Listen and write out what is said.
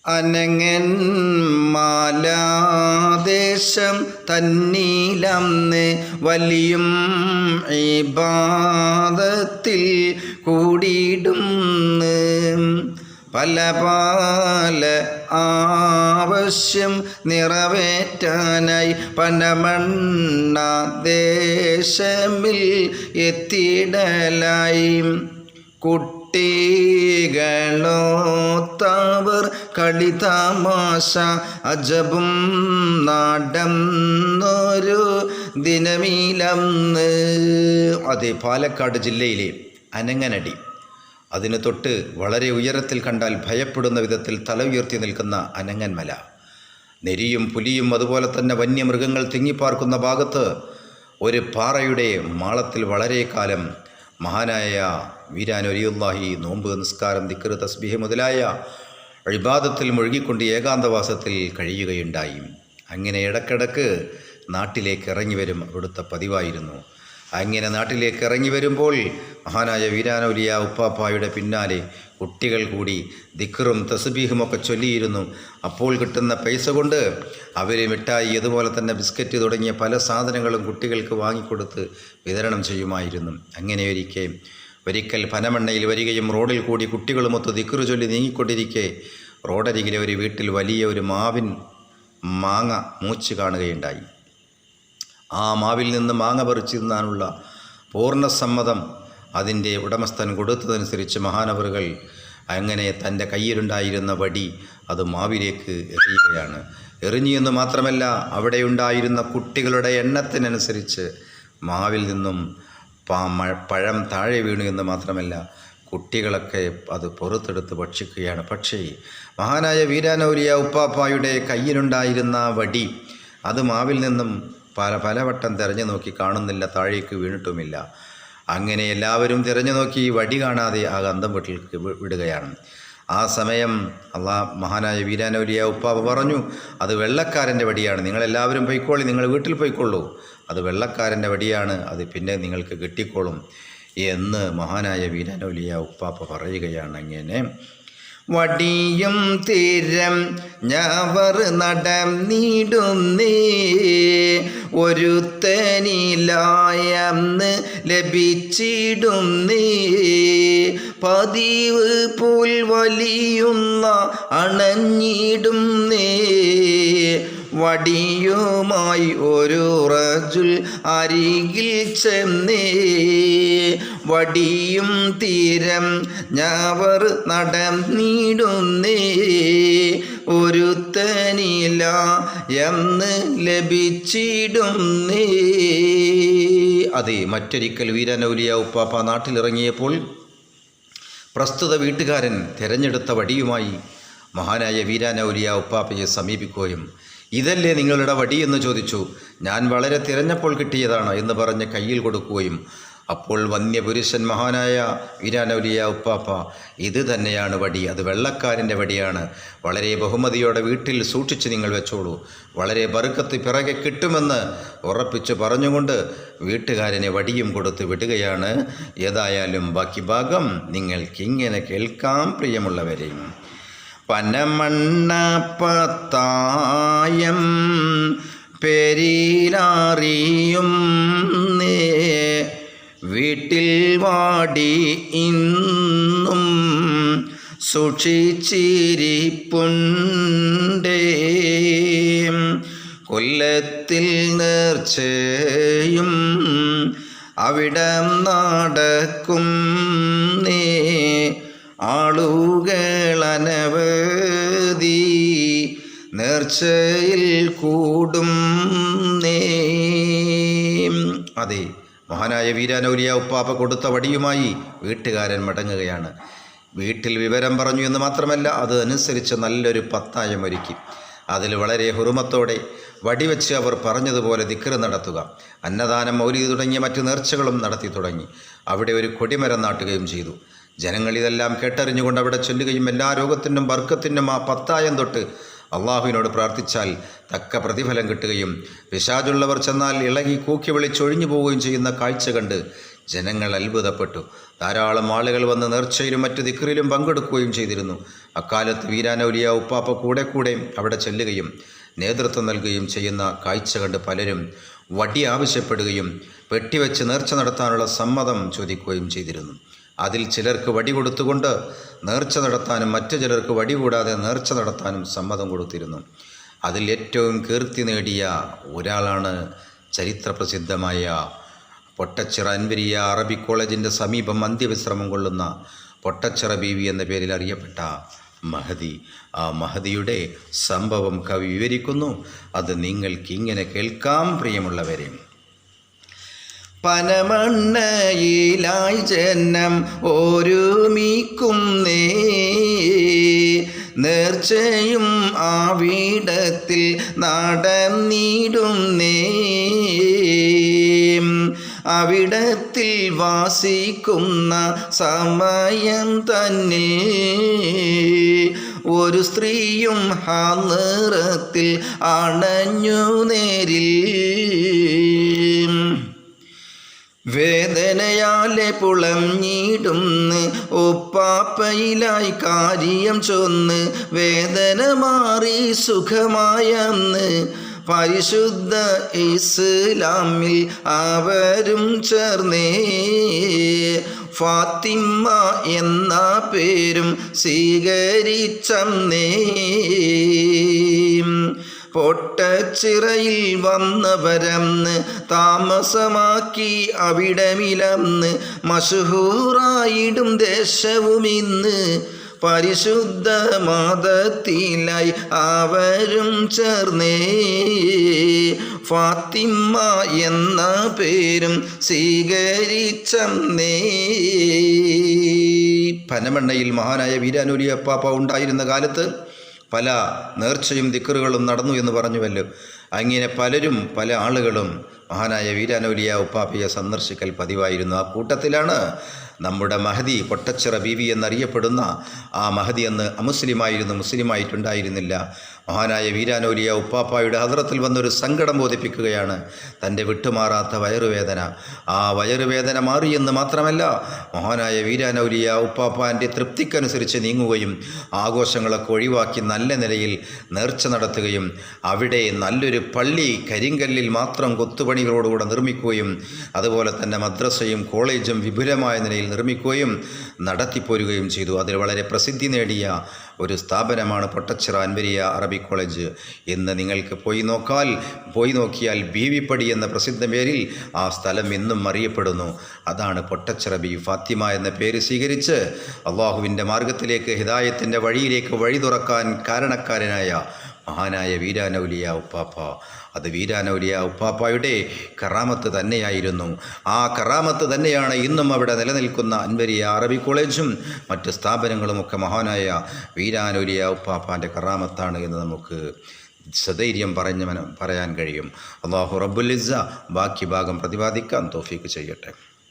അനങ്ങൻ മാലാദേശം തന്നീലന്ന് വലിയും ഇബാദത്തിൽ കൂടിയിടുന്ന് പല പല ആവശ്യം നിറവേറ്റാനായി പനമണ്ണ ദേശമിൽ എത്തിയിടലായി കുട്ടികളോത്തവർ കളിതമാശ അജബും നടന്നൊരു ദിനമീലന്ന്. അതെ, പാലക്കാട് ജില്ലയിലെ അനങ്ങനടി, അതിന് തൊട്ട് വളരെ ഉയരത്തിൽ കണ്ടാൽ ഭയപ്പെടുന്ന വിധത്തിൽ തല ഉയർത്തി നിൽക്കുന്ന അനങ്ങന്മല, നെരിയും പുലിയും അതുപോലെ തന്നെ വന്യമൃഗങ്ങൾ തിങ്ങിപ്പാർക്കുന്ന ഭാഗത്ത് ഒരു പാറയുടെ മാളത്തിൽ വളരെ കാലം മഹാനായ വീരാൻ വലിയുല്ലാഹി നോമ്പ്, നിസ്കാരം, ദിക്ർ, തസ്ബീഹ് മുതലായ ഇബാദത്തിൽ മുഴുകിക്കൊണ്ട് ഏകാന്തവാസത്തിൽ കഴിയുകയുണ്ടായി. അങ്ങനെ ഇടക്കിടക്ക് നാട്ടിലേക്ക് ഇറങ്ങി വരും അവിടുത്തെ പതിവായിരുന്നു. അങ്ങനെ നാട്ടിലേക്ക് ഇറങ്ങി വരുമ്പോൾ മഹാനായ വീരാനൗലിയ ഉപ്പാപ്പായുടെ പിന്നാലെ കുട്ടികൾ കൂടി ദിക്റും തസ്ബീഹുമൊക്കെ ചൊല്ലിയിരുന്നു. അപ്പോൾ കിട്ടുന്ന പൈസ കൊണ്ട് അവർ മിഠായി, അതുപോലെ തന്നെ ബിസ്ക്കറ്റ് തുടങ്ങിയ പല സാധനങ്ങളും കുട്ടികൾക്ക് വാങ്ങിക്കൊടുത്ത് വിതരണം ചെയ്യുമായിരുന്നു. അങ്ങനെ ഒരിക്കൽ പനമണ്ണയിൽ വരികയും റോഡിൽ കൂടി കുട്ടികളുമൊത്ത് ദിക്റ് ചൊല്ലി നീങ്ങിക്കൊണ്ടിരിക്കെ റോഡരികിലെ ഒരു വീട്ടിൽ വലിയ ഒരു മാവിൻ മാങ്ങ മൂച്ച് കാണുകയുണ്ടായി. ആ മാവിൽ നിന്ന് മാങ്ങ പറിച്ചു തിന്നാനുള്ള പൂർണ്ണസമ്മതം അതിൻ്റെ ഉടമസ്ഥൻ കൊടുത്തതനുസരിച്ച് മഹാനവറുകൾ അങ്ങനെ തൻ്റെ കയ്യിലുണ്ടായിരുന്ന വടി അത് മാവിലേക്ക് എറിയുകയാണ്. എറിഞ്ഞു എന്ന് മാത്രമല്ല, അവിടെയുണ്ടായിരുന്ന കുട്ടികളുടെ എണ്ണത്തിനനുസരിച്ച് മാവിൽ നിന്നും പഴം താഴെ വീണു എന്ന് മാത്രമല്ല, കുട്ടികളൊക്കെ അത് പുറത്തെടുത്ത് ഭക്ഷിക്കുകയാണ്. പക്ഷേ മഹാനായ വീരാനൗലിയ ഉപ്പാപ്പായുടെ കയ്യിലുണ്ടായിരുന്ന വടി അത് മാവിൽ നിന്നും പലവട്ടം തിരഞ്ഞു നോക്കി, കാണുന്നില്ല, താഴേക്ക് വീണിട്ടുമില്ല. അങ്ങനെ എല്ലാവരും തിരഞ്ഞു നോക്കി വടി കാണാതെ ആ ഗന്ധം വീട്ടിലേക്ക് വിടുകയാണ്. ആ സമയം മഹാനായ വീരാനൗലിയ ഉപ്പാപ്പ പറഞ്ഞു, അത് വെള്ളക്കാരൻ്റെ വടിയാണ്, നിങ്ങളെല്ലാവരും പോയിക്കോളി, നിങ്ങൾ വീട്ടിൽ പോയിക്കൊള്ളൂ, അത് വെള്ളക്കാരൻ്റെ വടിയാണ്, അത് പിന്നെ നിങ്ങൾക്ക് കിട്ടിക്കോളും എന്ന് മഹാനായ വീരാനൗലിയ ഉപ്പാപ്പ പറയുകയാണ്. അങ്ങനെ വടിയും തീരം ഞവർ നടന്നിടുന്നേ ഒരുത്തനിലായെന്ന് ലഭിച്ചിടുന്നേ പതിവ് പോൽ വലിയുന്ന അണഞ്ഞിടുന്നേ വടിയുമായി ഒരു റജുൽ അരികിൽ ചെന്നേ വടിയും തീരം ഞവർ നടന്നിടുന്നേ ഒരുത്തനില എന്ന് ലഭിച്ചിടുന്നേ. അതെ, മറ്റൊരിക്കൽ വീരാനൗലിയ ഉപ്പാപ്പ നാട്ടിലിറങ്ങിയപ്പോൾ പ്രസ്തുത വീട്ടുകാരൻ തിരഞ്ഞെടുത്ത വടിയുമായി മഹാനായ വീരാനൗലിയ ഉപ്പാപ്പയെ സമീപിക്കുകയും ഇതല്ലേ നിങ്ങളുടെ വടി എന്ന് ചോദിച്ചു. ഞാൻ വളരെ തിരഞ്ഞപ്പോൾ കിട്ടിയതാണ് എന്ന് പറഞ്ഞ് കയ്യിൽ കൊടുക്കുകയും അപ്പോൾ വന്യപുരുഷൻ മഹാനായ വീരാനൗലിയ ഉപ്പാപ്പ ഇത് തന്നെയാണ് വടി, അത് വെള്ളക്കാരൻ്റെ വടിയാണ്, വളരെ ബഹുമതിയോടെ വീട്ടിൽ സൂക്ഷിച്ച് നിങ്ങൾ വെച്ചോളൂ, വളരെ ബർക്കത്ത് പിറകെ കിട്ടുമെന്ന് ഉറപ്പിച്ച് പറഞ്ഞുകൊണ്ട് വീട്ടുകാരനെ വടിയും കൊടുത്ത് വിടുകയാണ്. ഏതായാലും ബാക്കി ഭാഗം നിങ്ങൾക്കിങ്ങനെ കേൾക്കാം പ്രിയമുള്ളവരെയും. പനമണ്ണപ്പത്തായം പെരിലറിയും വീട്ടിൽ വാടി ഇന്നും സൂക്ഷിച്ചിരിപ്പുണ്ടേ കൊല്ലത്തിൽ നേർച്ചയും അവിടം നടക്കും ആളുകളനവധി നേർച്ചയിൽ കൂടും. അതെ, മഹാനായ വീരാനൗലിയ ഉപ്പാപ്പ കൊടുത്ത വടിയുമായി വീട്ടുകാരൻ മടങ്ങുകയാണ്. വീട്ടിൽ വിവരം പറഞ്ഞു എന്ന് മാത്രമല്ല, അത് അനുസരിച്ച് നല്ലൊരു പത്തായം ഒരുക്കി അതിൽ വളരെ ഹുറുമത്തോടെ വടിവെച്ച് അവർ പറഞ്ഞതുപോലെ ദിക്ർ നടത്തുക, അന്നദാനം, മൗലിദ് തുടങ്ങിയ മറ്റു നേർച്ചകളും നടത്തി തുടങ്ങി. അവിടെ ഒരു കൊടിമരം നാട്ടുകയും ചെയ്തു. ജനങ്ങൾ ഇതെല്ലാം കേട്ടറിഞ്ഞുകൊണ്ട് അവിടെ ചൊല്ലുകയും എല്ലാ രോഗത്തിനും ബർക്കത്തിനും ആ പത്തായം തൊട്ട് അള്ളാഹുവിനോട് പ്രാർത്ഥിച്ചാൽ തക്ക പ്രതിഫലം കിട്ടുകയും പിശാചുള്ളവർ ചെന്നാൽ ഇളകി കൂക്കി വിളിച്ചൊഴിഞ്ഞു പോവുകയും ചെയ്യുന്ന കാഴ്ച കണ്ട് ജനങ്ങൾ അത്ഭുതപ്പെട്ടു. ധാരാളം ആളുകൾ വന്ന് നേർച്ചയിലും മറ്റു ദിക്റിലും പങ്കെടുക്കുകയും ചെയ്തിരുന്നു. അക്കാലത്ത് വീരാനൗലിയ ഉപ്പാപ്പ കൂടെ അവിടെ ചെല്ലുകയും നേതൃത്വം നൽകുകയും ചെയ്യുന്ന കാഴ്ച കണ്ട് പലരും വടി ആവശ്യപ്പെടുകയും പെട്ടിവെച്ച് നേർച്ച നടത്താനുള്ള സമ്മതം ചോദിക്കുകയും ചെയ്തിരുന്നു. അതിൽ ചിലർക്ക് വടി കൊടുത്തുകൊണ്ട് നേർച്ച നടത്താനും മറ്റു ചിലർക്ക് വടി കൂടാതെ നേർച്ച നടത്താനും സമ്മതം കൊടുത്തിരുന്നു. അതിൽ ഏറ്റവും കീർത്തി നേടിയ ഒരാളാണ് ചരിത്രപ്രസിദ്ധമായ പൊട്ടച്ചിറ അൻവരിയ അറബിക് കോളേജിൻ്റെ സമീപം അന്ത്യവിശ്രമം കൊള്ളുന്ന പൊട്ടച്ചിറ ബീവി എന്ന പേരിൽ അറിയപ്പെട്ട മഹദി. ആ മഹദിയുടെ സംഭവം കവി വിവരിക്കുന്നു. അത് നിങ്ങൾക്കിങ്ങനെ കേൾക്കാം പ്രിയമുള്ളവരെ. പനമണ്ണയിലായി ജന്നം ഒരുമിക്കുന്നേ, നേർച്ചയും ആവിടത്തിൽ നടന്നിടുന്നേ. അവിടത്തിൽ വാസിക്കുന്ന സമയം തന്നെ ഒരു സ്ത്രീയും ഹാനിറത്തിൽ അണഞ്ഞു നേരിൽ. വേദനയാലെ പുളഞ്ഞിടുന്ന് ഉപ്പാപ്പയിലായി കാര്യം ചൊന്ന്, വേദന മാറി സുഖമായെന്ന് പരിശുദ്ധ ഇസ്ലാമിൽ അവരും ചേർന്നേ. ഫാത്തിമ എന്ന പേരും സ്വീകരിച്ചന്നേ. പൊട്ടച്ചിറയിൽ വന്നവരന്ന് താമസമാക്കി അവിടമിലന്ന്, മഷഹൂറായിടും ദേശവുമിന്ന് പരിശുദ്ധ മതത്തിലായി അവരും ചേർന്നേ. ഫാത്തിമ എന്ന പേരും സ്വീകരിച്ചന്നേ. പനമണ്ണയിൽ മഹാനായ വീരാനൗലിയ ഉപ്പാപ്പ ഉണ്ടായിരുന്ന കാലത്ത് പല നേർച്ചയും ദിക്റുകളും നടന്നു എന്ന് പറഞ്ഞുവല്ലോ. അങ്ങനെ പല ആളുകളും മഹാനായ വീരാനൗലിയ ഉപ്പാപ്പയെ സന്ദർശിക്കൽ പതിവായിരുന്നു. ആ കൂട്ടത്തിലാണ് നമ്മുടെ മഹദി, പൊട്ടച്ചിറ ബീവി എന്നറിയപ്പെടുന്ന ആ മഹദി അന്ന് അമുസ്ലിമായിരുന്നു, മുസ്ലിമായിട്ടുണ്ടായിരുന്നില്ല. മഹാനായ വീരാനൗലിയ ഉപ്പാപ്പായുടെ ഹദ്റത്തിൽ വന്നൊരു സങ്കടം ബോധിപ്പിക്കുകയാണ്. തൻ്റെ വിട്ടുമാറാത്ത വയറുവേദന, ആ വയറുവേദന മാറിയെന്ന് മാത്രമല്ല, മഹാനായ വീരാനൗലിയ ഉപ്പാപ്പാൻ്റെ തൃപ്തിക്കനുസരിച്ച് നീങ്ങുകയും ആഘോഷങ്ങളൊക്കെ ഒഴിവാക്കി നല്ല നിലയിൽ നേർച്ച നടത്തുകയും അവിടെ നല്ലൊരു പള്ളി കരിങ്കല്ലിൽ മാത്രം കൊത്തുപണികളോടുകൂടെ നിർമ്മിക്കുകയും അതുപോലെ തന്നെ മദ്രസയും കോളേജും വിപുലമായ നിലയിൽ നിർമ്മിക്കുകയും നടത്തിപ്പോരുകയും ചെയ്തു. അതിൽ വളരെ പ്രസിദ്ധി നേടിയ ഒരു സ്ഥാപനമാണ് പൊട്ടച്ചിറ അൻവരിയ അറബിക് കോളേജ്. ഇന്ന് നിങ്ങൾക്ക് പോയി നോക്കിയാൽ ബീവിപ്പടി എന്ന പ്രസിദ്ധ പേരിൽ ആ സ്ഥലം ഇന്നും അറിയപ്പെടുന്നു. അതാണ് പൊട്ടച്ചിറ ബി ഫാത്തിമ എന്ന പേര് സ്വീകരിച്ച് അള്ളാഹുവിൻ്റെ മാർഗത്തിലേക്ക്, ഹിദായത്തിൻ്റെ വഴിയിലേക്ക് വഴി തുറക്കാൻ കാരണക്കാരനായ മഹാനായ വീരാനൗലിയ ഉപ്പാപ്പ. അത് വീരാനൗലിയ ഉപ്പാപ്പായുടെ കറാമത്ത് തന്നെയായിരുന്നു. ആ കറാമത്ത് തന്നെയാണ് ഇന്നും അവിടെ നിലനിൽക്കുന്ന അൻവരിയ അറബിക് കോളേജും മറ്റ് സ്ഥാപനങ്ങളുമൊക്കെ മഹാനായ വീരാനൗലിയ ഉപ്പാപ്പാൻ്റെ കറാമത്താണ് എന്ന് നമുക്ക് സധൈര്യം പറയാൻ കഴിയും. അല്ലാഹു റബ്ബുൽ ഇസ്സ ബാക്കി ഭാഗം പ്രതിപാദിക്കാൻ തൗഫീക്ക് ചെയ്യട്ടെ.